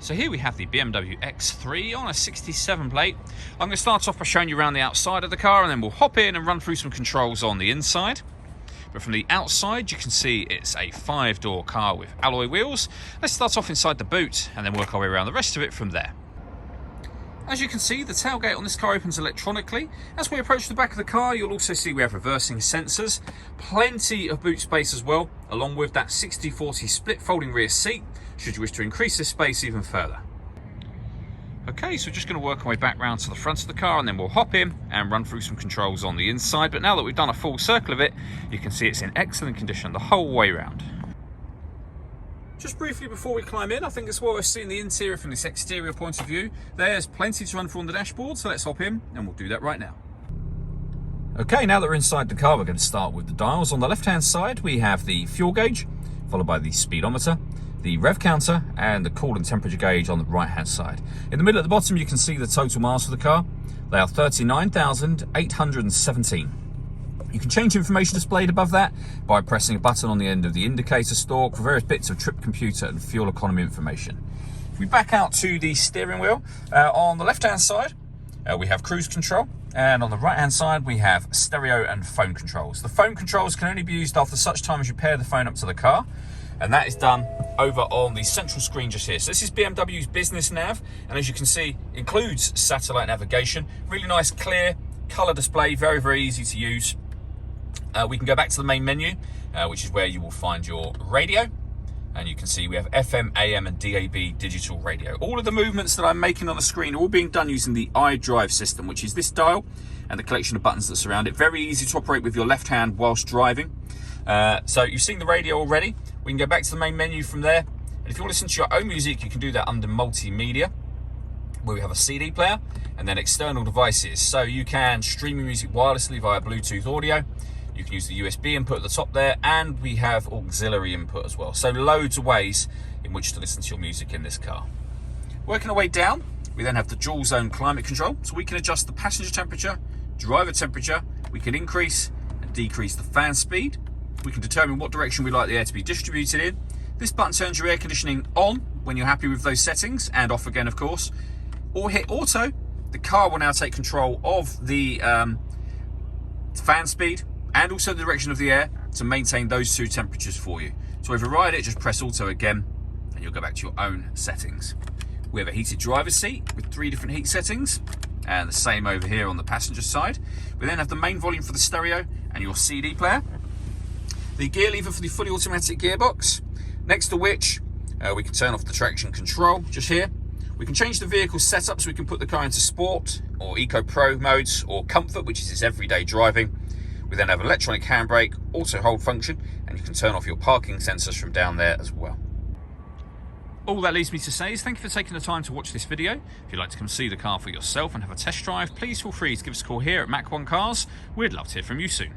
So here we have the BMW X3 on a 67 plate. I'm going to start off by showing you around the outside of the car, and then we'll hop in and run through some controls on the inside. But from the outside you can see it's a 5-door car with alloy wheels. Let's start off inside the boot and then work our way around the rest of it from there. As you can see, the tailgate on this car opens electronically. As we approach the back of the car, you'll also see we have reversing sensors, plenty of boot space as well, along with that 60/40 split folding rear seat, should you wish to increase this space even further. Okay, so we're just going to work our way back round to the front of the car, and then we'll hop in and run through some controls on the inside. But now that we've done a full circle of it, you can see it's in excellent condition the whole way round. Just briefly before we climb in, I think it's worth seeing the interior from this exterior point of view. There's plenty to run through on the dashboard, so let's hop in and we'll do that right now. Okay, now that we're inside the car, we're going to start with the dials. On the left-hand side, we have the fuel gauge, followed by the speedometer, the rev counter, and the coolant temperature gauge on the right-hand side. In the middle at the bottom, you can see the total miles for the car. They are 39,817. You can change information displayed above that by pressing a button on the end of the indicator stalk for various bits of trip computer and fuel economy information. If we back out to the steering wheel, on the left-hand side, we have cruise control, and on the right-hand side, we have stereo and phone controls. The phone controls can only be used after such time as you pair the phone up to the car, and that is done over on the central screen just here. So this is BMW's business nav, and as you can see, includes satellite navigation. Really nice, clear, color display, very, very easy to use. We can go back to the main menu, which is where you will find your radio. And you can see we have FM, AM and DAB digital radio. All of the movements that I'm making on the screen are all being done using the iDrive system, which is this dial and the collection of buttons that surround it. Very easy to operate with your left hand whilst driving. So you've seen the radio already. We can go back to the main menu from there. And if you want to listen to your own music, you can do that under multimedia, where we have a CD player and then external devices. So you can stream your music wirelessly via Bluetooth audio. You can use the USB input at the top there, and we have auxiliary input as well. So loads of ways in which to listen to your music in this car. Working our way down, we then have the dual zone climate control. So we can adjust the passenger temperature, driver temperature. We can increase and decrease the fan speed. We can determine what direction we like the air to be distributed in. This button turns your air conditioning on when you're happy with those settings, and off again, of course. Or hit auto. The car will now take control of the fan speed and also the direction of the air to maintain those two temperatures for you. To override it, just press auto again and you'll go back to your own settings. We have a heated driver's seat with 3 different heat settings, and the same over here on the passenger side. We then have the main volume for the stereo and your CD player. The gear lever for the fully automatic gearbox, next to which we can turn off the traction control just here. We can change the vehicle setup, so we can put the car into Sport or Eco Pro modes, or Comfort, which is its everyday driving. We then have electronic handbrake, auto hold function, and you can turn off your parking sensors from down there as well. All that leaves me to say is thank you for taking the time to watch this video. If you'd like to come see the car for yourself and have a test drive, please feel free to give us a call here at Mach 1 Cars. We'd love to hear from you soon.